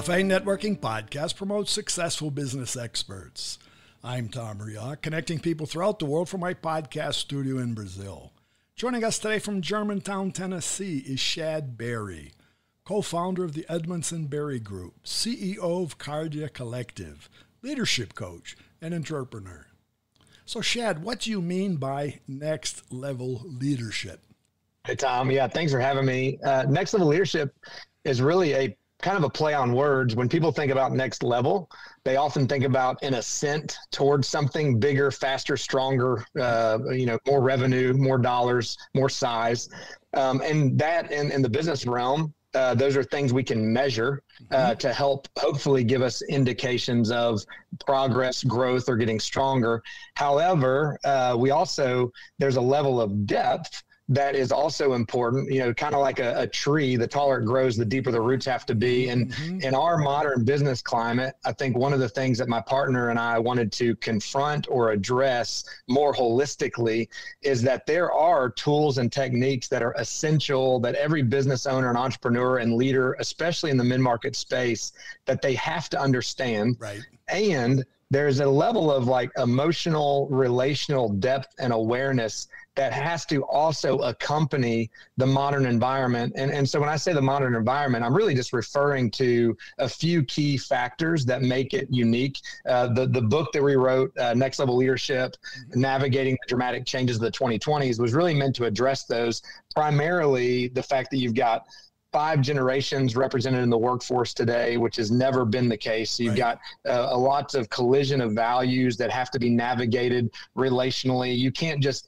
Cafe Networking Podcast promotes successful business experts. I'm Tom Rioch, connecting people throughout the world from my podcast studio in Brazil. Joining us today from Germantown, Tennessee is Shad Berry, co-founder of the Edmondson Berry Group, CEO of Cardia Collective, leadership coach, and entrepreneur. So Shad, what do you mean by next level leadership? Hey, Tom. Yeah, thanks for having me. Next level leadership is really a kind of a play on words. When people think about next level, they often think about an ascent towards something bigger, faster, stronger, more revenue, more dollars, more size. And that in the business realm, those are things we can measure to help hopefully give us indications of progress, growth, or getting stronger. However, there's a level of depth that is also important, kind of like a tree. The taller it grows, the deeper the roots have to be. And in our modern business climate, I think one of the things that my partner and I wanted to confront or address more holistically is that there are tools and techniques that are essential that every business owner and entrepreneur and leader, especially in the mid-market space, that they have to understand. Right. And there's a level of like emotional, relational depth and awareness that has to also accompany the modern environment. And so when I say the modern environment, I'm really just referring to a few key factors that make it unique. The book that we wrote, Next Level Leadership, Navigating the Dramatic Changes of the 2020s, was really meant to address those, primarily the fact that you've got 5 generations represented in the workforce today, which has never been the case. So you've got a lots of collision of values that have to be navigated relationally. You can't just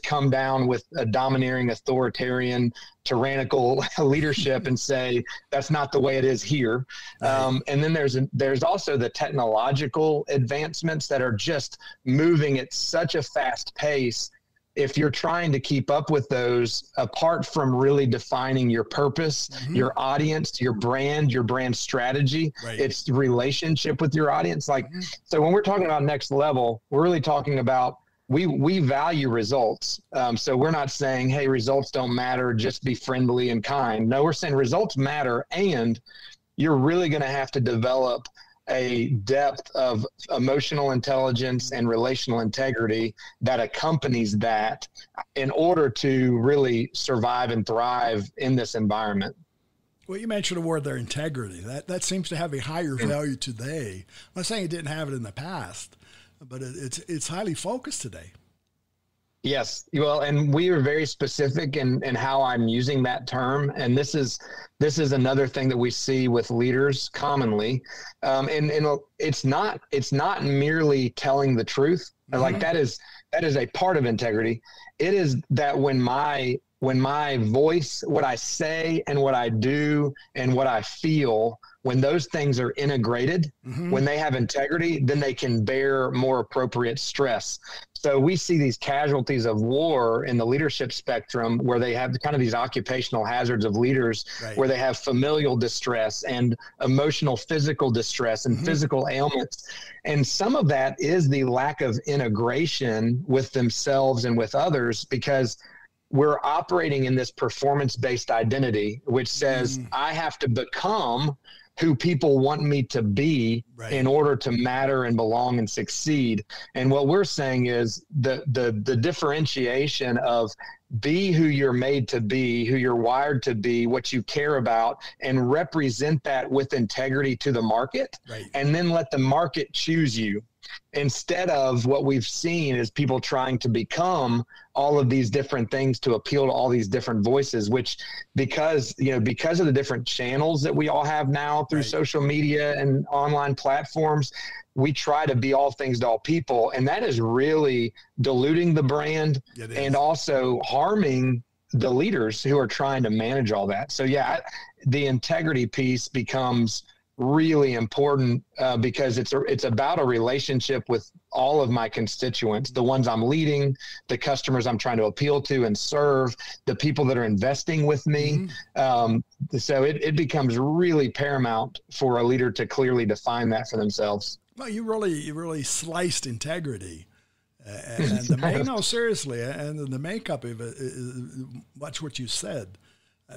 come down with a domineering, authoritarian, tyrannical leadership and say that's not the way it is here. And then there's also the technological advancements that are just moving at such a fast pace. If you're trying to keep up with those, apart from really defining your purpose, your audience, your brand strategy, it's the relationship with your audience. So when we're talking about next level, we're really talking about, we value results. So we're not saying, hey, results don't matter, just be friendly and kind. No, we're saying results matter, and you're really going to have to develop a depth of emotional intelligence and relational integrity that accompanies that in order to really survive and thrive in this environment. Well, you mentioned a word there, integrity. That seems to have a higher value today. I'm not saying it didn't have it in the past, but it's highly focused today. Yes. Well, and we are very specific in how I'm using that term. And this is another thing that we see with leaders commonly. And it's not merely telling the truth. Like that is a part of integrity. It is that when my voice, what I say and what I do and what I feel, when those things are integrated, when they have integrity, then they can bear more appropriate stress. So we see these casualties of war in the leadership spectrum where they have kind of these occupational hazards of leaders, where they have familial distress and emotional, physical distress and physical ailments. And some of that is the lack of integration with themselves and with others, because we're operating in this performance-based identity, which says I have to become who people want me to be in order to matter and belong and succeed. And what we're saying is the differentiation of be who you're made to be, who you're wired to be, what you care about, and represent that with integrity to the market, and then let the market choose you. Instead of what we've seen is people trying to become all of these different things to appeal to all these different voices, which because of the different channels that we all have now through social media and online platforms, we try to be all things to all people. And that is really diluting the brand and also harming the leaders who are trying to manage all that. So the integrity piece becomes really important because it's about a relationship with all of my constituents, the ones I'm leading, the customers I'm trying to appeal to and serve, the people that are investing with me. So it becomes really paramount for a leader to clearly define that for themselves. Well, you really sliced integrity. And seriously, and the makeup of it is much what you said.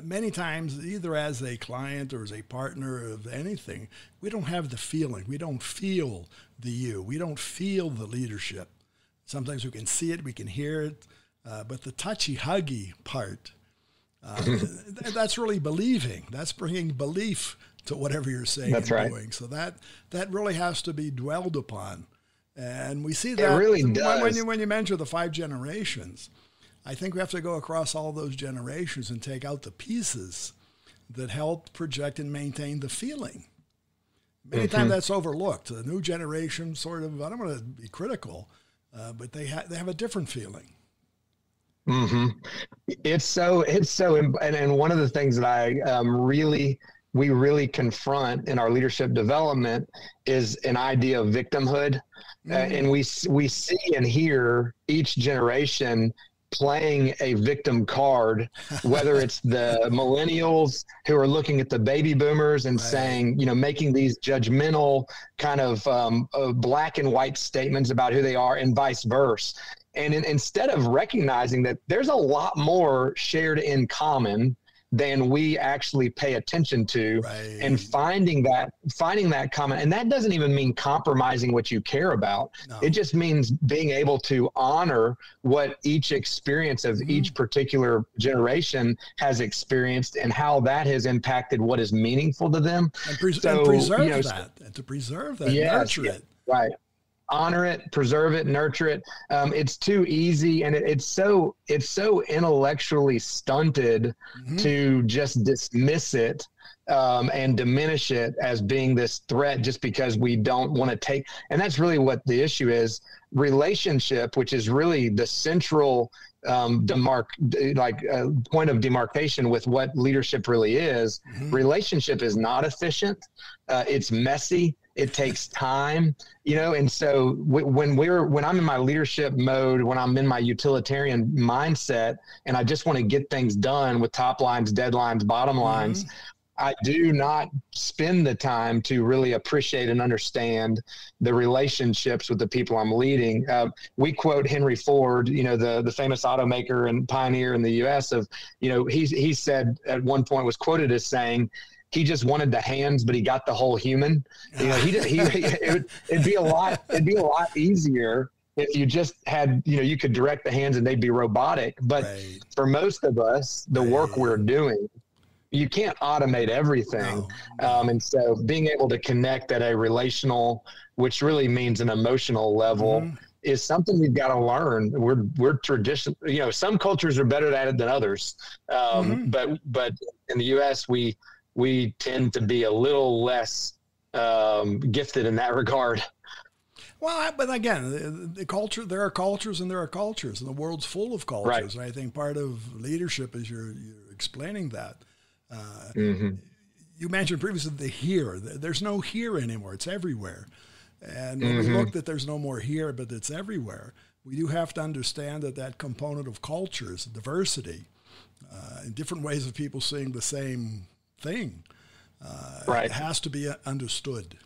Many times, either as a client or as a partner of anything, we don't have the feeling. We don't feel the you. We don't feel the leadership. Sometimes we can see it, we can hear it, but the touchy, huggy part, that's really believing. That's bringing belief to whatever you're saying That's and right. doing. So that really has to be dwelled upon. And we see that It really does. when you mention the 5 generations. I think we have to go across all those generations and take out the pieces that help project and maintain the feeling. Many times that's overlooked. The new generation sort of, I don't want to be critical, but they have a different feeling. Mm-hmm. It's so, and one of the things that we really confront in our leadership development is an idea of victimhood. And we see and hear each generation playing a victim card, whether it's the millennials who are looking at the baby boomers and saying, making these judgmental kind of black and white statements about who they are, and vice versa. And instead of recognizing that there's a lot more shared in common than we actually pay attention to, and finding that common, and that doesn't even mean compromising what you care about. No. It just means being able to honor what each experience of each particular generation has experienced and how that has impacted what is meaningful to them. And preserve that, and to preserve that, nurture it. Right. Honor it, preserve it, nurture it. It's too easy, and it's so intellectually stunted to just dismiss it and diminish it as being this threat just because we don't want to take. And that's really what the issue is. Relationship, which is really the central point of demarcation with what leadership really is. Relationship is not efficient. It's messy. It takes time, and so when I'm in my leadership mode, when I'm in my utilitarian mindset, and I just want to get things done with top lines, deadlines, bottom lines, I do not spend the time to really appreciate and understand the relationships with the people I'm leading. We quote Henry Ford, the famous automaker and pioneer in the U.S. of, he said at one point, was quoted as saying, he just wanted the hands, but he got the whole human. It'd be a lot easier if you just had, you could direct the hands and they'd be robotic. But for most of us, the work we're doing, you can't automate everything. No. And so being able to connect at a relational, which really means an emotional level, is something we've got to learn. We're traditional, some cultures are better at it than others. But in the U.S., we tend to be a little less gifted in that regard. Well, but again, the culture, there are cultures and there are cultures, and the world's full of cultures. Right. And I think part of leadership is you're explaining that. You mentioned previously the here. There's no here anymore. It's everywhere. And when we look that there's no more here, but it's everywhere, we do have to understand that component of cultures, diversity, and different ways of people seeing the same thing, it has to be understood.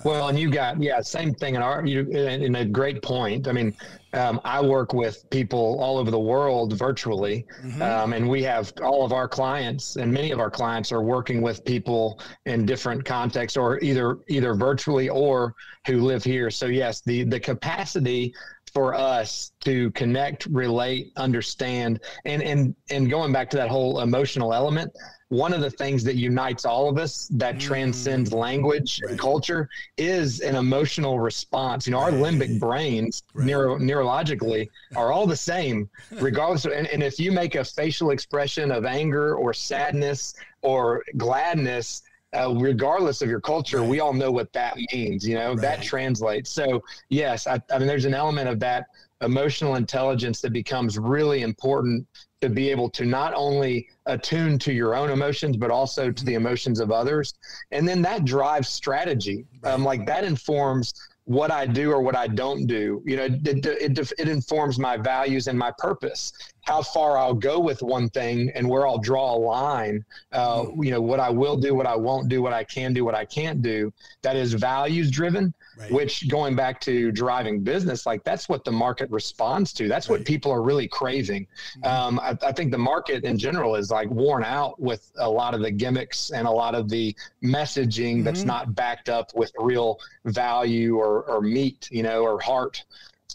Well, and you got, same thing in a great point. I mean, I work with people all over the world virtually, and we have all of our clients, and many of our clients are working with people in different contexts, or either virtually or who live here. So yes, the capacity for us to connect, relate, understand, and going back to that whole emotional element, one of the things that unites all of us that transcends language and culture is an emotional response. Our limbic brains neurologically are all the same, regardless of, and if you make a facial expression of anger or sadness or gladness, regardless of your culture, we all know what that means, that translates. So yes, I mean, there's an element of that emotional intelligence that becomes really important to be able to not only attune to your own emotions, but also to the emotions of others. And then that drives strategy. Like that informs what I do or what I don't do. It informs my values and my purpose. how far I'll go with one thing and where I'll draw a line, what I will do, what I won't do, what I can do, what I can't do, that is values driven, right. Which going back to driving business, like that's what the market responds to. That's right. What people are really craving. Mm-hmm. I think the market in general is like worn out with a lot of the gimmicks and a lot of the messaging mm-hmm. that's not backed up with real value or meat, or heart.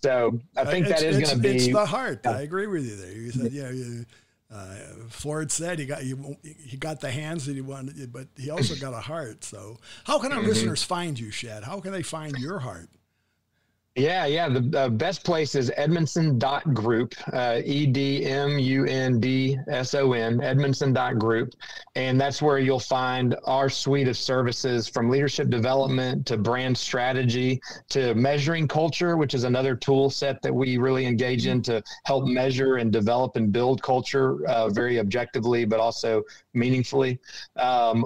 So I think that is going to be. It's the heart. I agree with you there. You said, Ford said he got the hands that he wanted, but he also got a heart. So how can our mm-hmm. listeners find you, Shad? How can they find your heart? Yeah. The best place is Edmondson.group, EDMUNDSON, Edmondson.group. And that's where you'll find our suite of services from leadership development to brand strategy to measuring culture, which is another tool set that we really engage in to help measure and develop and build culture very objectively, but also meaningfully.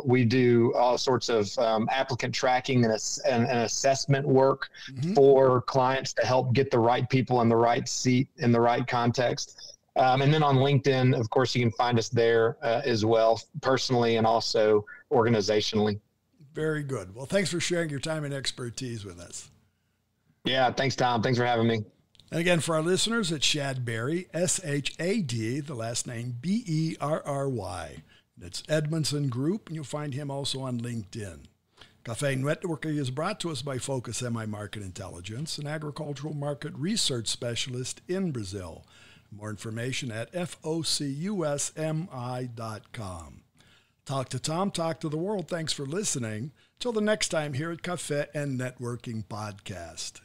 We do all sorts of applicant tracking and assessment work mm-hmm. for clients to help get the right people in the right seat in the right context. And then on LinkedIn, of course, you can find us there as well, personally and also organizationally. Very good. Well, thanks for sharing your time and expertise with us. Yeah, thanks, Tom. Thanks for having me. And again, for our listeners, it's Shad Berry, S-H-A-D, the last name B-E-R-R-Y. It's Edmondson Group, and you'll find him also on LinkedIn. Cafe Networking is brought to us by Focus MI Market Intelligence, an agricultural market research specialist in Brazil. More information at focusmi.com. Talk to Tom, talk to the world. Thanks for listening. Till the next time here at Cafe and Networking Podcast.